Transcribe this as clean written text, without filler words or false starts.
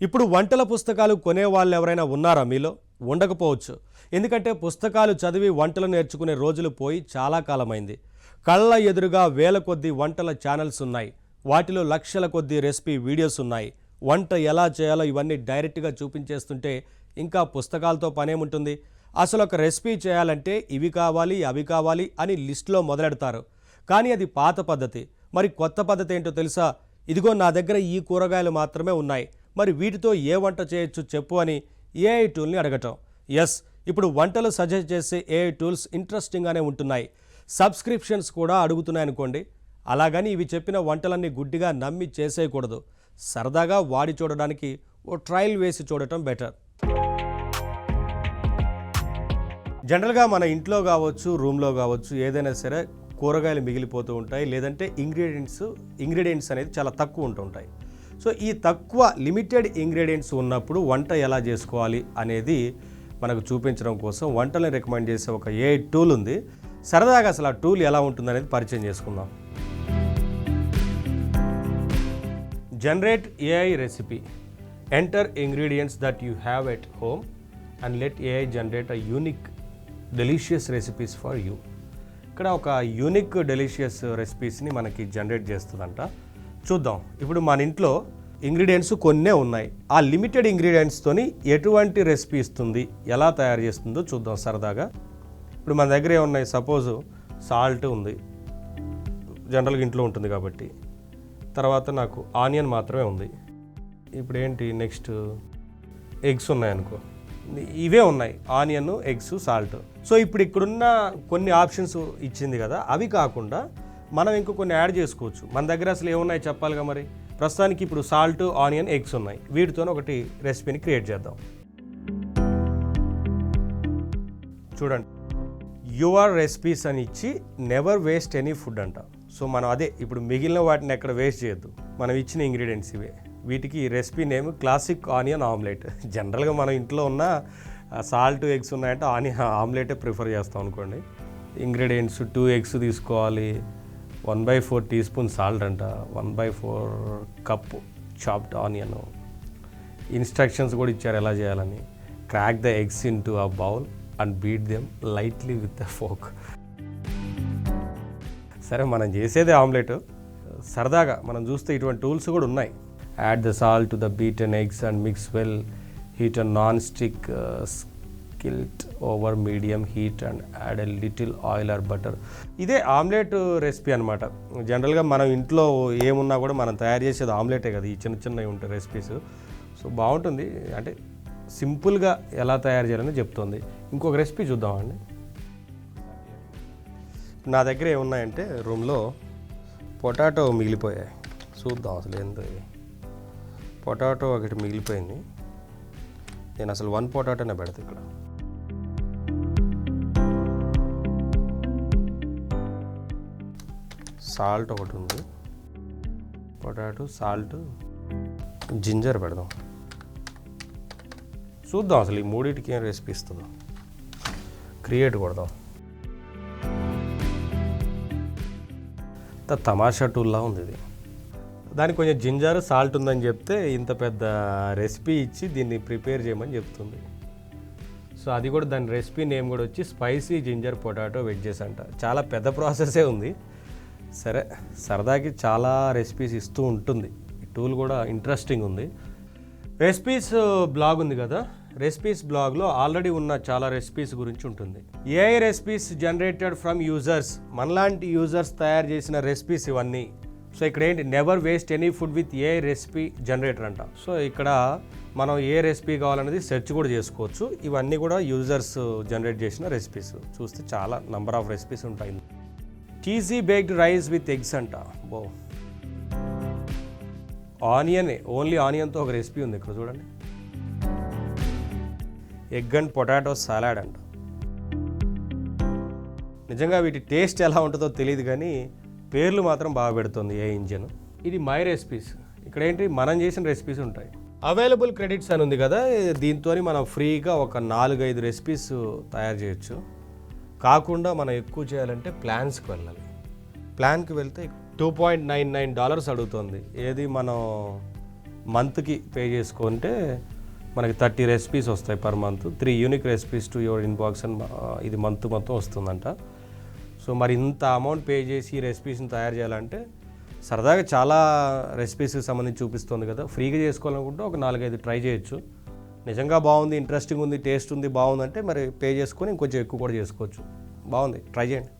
ఇప్పుడు వంటల పుస్తకాలు కొనే వాళ్ళు ఎవరైనా ఉన్నారా మీలో? ఉండకపోవచ్చు. ఎందుకంటే పుస్తకాలు చదివి వంటలు నేర్చుకునే రోజులు పోయి చాలా కాలమైంది. కళ్ళ ఎదురుగా వేల కొద్దీ వంటల ఛానల్స్ ఉన్నాయి. వాటిలో లక్షల కొద్దీ రెసిపీ వీడియోస్ ఉన్నాయి. వంట ఎలా చేయాలో ఇవన్నీ డైరెక్ట్గా చూపించేస్తుంటే ఇంకా పుస్తకాలతో పనేముంటుంది? అసలు ఒక రెసిపీ చేయాలంటే ఇవి కావాలి అవి కావాలి అని లిస్టులో మొదలెడతారు. కానీ అది పాత పద్ధతి. మరి కొత్త పద్ధతి ఏంటో తెలుసా? ఇదిగో నా దగ్గర ఈ కూరగాయలు మాత్రమే ఉన్నాయి, మరి వీటితో ఏ వంట చేయొచ్చు చెప్పు అని ఏఐ టూల్ని అడగటం. ఎస్, ఇప్పుడు వంటలు సజెస్ట్ చేసే ఏఐ టూల్స్ ఇంట్రెస్టింగ్గానే ఉంటున్నాయి. సబ్స్క్రిప్షన్స్ కూడా అడుగుతున్నాయనుకోండి. అలాగని ఇవి చెప్పిన వంటలన్నీ గుడ్డిగా నమ్మి చేసేయకూడదు. సరదాగా వాడి చూడడానికి ఓ ట్రయల్ వేసి చూడటం బెటర్. జనరల్గా మన ఇంట్లో కావచ్చు, రూమ్లో కావచ్చు, ఏదైనా సరే కూరగాయలు మిగిలిపోతూ ఉంటాయి. లేదంటే ఇంగ్రీడియంట్స్ అనేది చాలా తక్కువ ఉంటుంటాయి. సో ఈ తక్కువ లిమిటెడ్ ఇంగ్రీడియంట్స్ ఉన్నప్పుడు వంట ఎలా చేసుకోవాలి అనేది మనకు చూపించడం కోసం వంటలను రికమెండ్ చేసే ఒక ఏఐ టూల్ ఉంది. సరదాగా అసలు ఆ టూల్ ఎలా ఉంటుందనేది పరిచయం చేసుకుందాం. Generate AI recipe. Enter ingredients that you have at home and let AI generate a unique delicious recipes for you. ఇక్కడ ఒక యూనిక్ డెలిషియస్ రెసిపీస్ని మనకి జనరేట్ చేస్తుందంట. చూద్దాం. ఇప్పుడు మన ఇంట్లో ఇంగ్రీడియంట్స్ కొన్నే ఉన్నాయి. ఆ లిమిటెడ్ ఇంగ్రీడియంట్స్తోని ఎటువంటి రెసిపీ ఇస్తుంది, ఎలా తయారు చేస్తుందో చూద్దాం సరదాగా. ఇప్పుడు మన దగ్గర ఏమున్నాయి? సపోజు సాల్ట్ ఉంది, జనరల్గా ఇంట్లో ఉంటుంది కాబట్టి. తర్వాత నాకు ఆనియన్ మాత్రమే ఉంది. ఇప్పుడు ఏంటి నెక్స్ట్? ఎగ్స్ ఉన్నాయనుకో, ఇవే ఉన్నాయి, ఆనియన్, ఎగ్స్, సాల్ట్. సో ఇప్పుడు ఇక్కడున్న కొన్ని ఆప్షన్స్ ఇచ్చింది కదా, అవి కాకుండా మనం ఇంకో కొన్ని యాడ్ చేసుకోవచ్చు. మన దగ్గర అసలు ఏమున్నాయి చెప్పాలిగా. మరి ప్రస్తుతానికి ఇప్పుడు సాల్ట్, ఆనియన్, ఎగ్స్ ఉన్నాయి. వీటితో ఒకటి రెసిపీని క్రియేట్ చేద్దాం. చూడండి, యువర్ రెసిపీస్ అని ఇచ్చి నెవర్ వేస్ట్ ఎనీ ఫుడ్ అంట. సో మనం అదే ఇప్పుడు మిగిలిన వాటిని ఎక్కడ వేస్ట్ చేయొద్దు. మనం ఇచ్చిన ఇంగ్రీడియంట్స్ ఇవే. వీటికి ఈ recipe name classic onion omelette. జనరల్గా మనం ఇంట్లో ఉన్న సాల్ట్, ఎగ్స్ ఉన్నాయంటే ఆనియన్ ఆమ్లెటే ప్రిఫర్ చేస్తాం అనుకోండి. ఇంగ్రీడియంట్స్ 2 ఎగ్స్ తీసుకోవాలి, 1/4 టీ స్పూన్ సాల్ట్ అంట, 1/4 కప్ చాప్డ్ ఆనియన్. ఇన్స్ట్రక్షన్స్ కూడా ఇచ్చారు ఎలా చేయాలని. Crack the eggs in to a bowl and beat them lightly with a folk. సరే, మనం చేసేదే ఆమ్లెట్. సరదాగా మనం చూస్తే ఇటువంటి టూల్స్ కూడా ఉన్నాయి. Add the salt to the beaten eggs and mix well. Heat a non stick skillet over medium heat and add a little oil or butter. ఇదే ఆమ్లెట్ రెసిపీ అనమాట. జనరల్గా మనం ఇంట్లో ఏమున్నా కూడా మనం తయారు చేసేది ఆమ్లెటే కదా. ఈ చిన్న చిన్నవి ఉంటాయి రెసిపీస్. సో బాగుంటుంది, అంటే సింపుల్గా ఎలా తయారు చేయాలని చెప్తుంది. ఇంకొక రెసిపీ చూద్దామండి. నా దగ్గర ఏమున్నాయంటే రూమ్లో పొటాటో మిగిలిపోయాయి. చూద్దాం అసలు ఏందో. పొటాటో ఒకటి మిగిలిపోయింది. నేను అసలు 1 పొటాటోనే పెడతా ఇక్కడ. సాల్ట్ ఒకటి ఉంది, పొటాటో, సాల్ట్, జింజర్ పెడదాం. చూద్దాం అసలు ఈ మూడింటికి ఏం రెసిపీ ఇస్తుందో. క్రియేట్ కొడదాం. తమాషా టూల్లా ఉంది ఇది. దానికి కొంచెం జింజర్, సాల్ట్ ఉందని చెప్తే ఇంత పెద్ద రెసిపీ ఇచ్చి దీన్ని ప్రిపేర్ చేయమని చెప్తుంది. సో అది కూడా దాని రెసిపీ నేమ్ కూడా వచ్చి స్పైసీ జింజర్ పొటాటో వెజ్జెస్ అంట. చాలా పెద్ద ప్రాసెసే ఉంది. సరే, సరదాకి చాలా రెసిపీస్ ఇస్తూ ఉంటుంది. ఈ టూల్ కూడా ఇంట్రెస్టింగ్ ఉంది. రెసిపీస్ బ్లాగ్ ఉంది కదా, రెసిపీస్ బ్లాగ్లో ఆల్రెడీ ఉన్న చాలా రెసిపీస్ గురించి ఉంటుంది. AI recipes generated from users. మనలాంటి యూజర్స్ తయారు చేసిన రెసిపీస్ ఇవన్నీ. సో ఇక్కడ ఏంటి? Never waste any food with AI recipe generator అంట. సో ఇక్కడ మనం ఏ రెసిపీ కావాలనేది సెర్చ్ కూడా చేసుకోవచ్చు. ఇవన్నీ కూడా యూజర్స్ జనరేట్ చేసిన రెసిపీస్. చూస్తే చాలా నంబర్ ఆఫ్ రెసిపీస్ ఉంటాయి. Cheesy baked rice with eggs అంట. బో, ఆనియనే, ఓన్లీ ఆనియన్తో ఒక రెసిపీ ఉంది ఇక్కడ చూడండి. ఎగ్ అండ్ పొటాటో సలాడ్ అంట. నిజంగా వీటి టేస్ట్ ఎలా ఉంటుందో తెలియదు, కానీ పేర్లు మాత్రం బాగా పెడుతుంది ఏ ఇంజిన్. ఇది మై రెసిపీస్. ఇక్కడ ఏంటి? మనం చేసిన రెసిపీస్ ఉంటాయి. అవైలబుల్ క్రెడిట్స్ అని ఉంది కదా, దీంతో మనం ఫ్రీగా ఒక 4-5 రెసిపీస్ తయారు చేయొచ్చు. కాకుండా మనం ఎక్కువ చేయాలంటే ప్లాన్స్కి వెళ్ళాలి. ప్లాన్కి వెళ్తే $2.99 అడుగుతుంది. ఏది మనం మంత్కి పే చేసుకుంటే మనకి 30 రెసిపీస్ వస్తాయి per month, 3 unique recipes to your inbox అని ఇది మంత్ మొత్తం వస్తుందంట. సో మరి ఇంత అమౌంట్ పే చేసి ఈ రెసిపీస్ని తయారు చేయాలంటే సరదాగా చాలా రెసిపీస్కి సంబంధించి చూపిస్తుంది కదా, ఫ్రీగా చేసుకోవాలనుకుంటే ఒక 4-5 ట్రై చేయొచ్చు. నిజంగా బాగుంది, ఇంట్రెస్టింగ్ ఉంది, టేస్ట్ ఉంది, బాగుందంటే మరి పే చేసుకొని ఇంకొంచెం ఎక్కువ కూడా చేసుకోవచ్చు. బాగుంది, ట్రై చేయండి.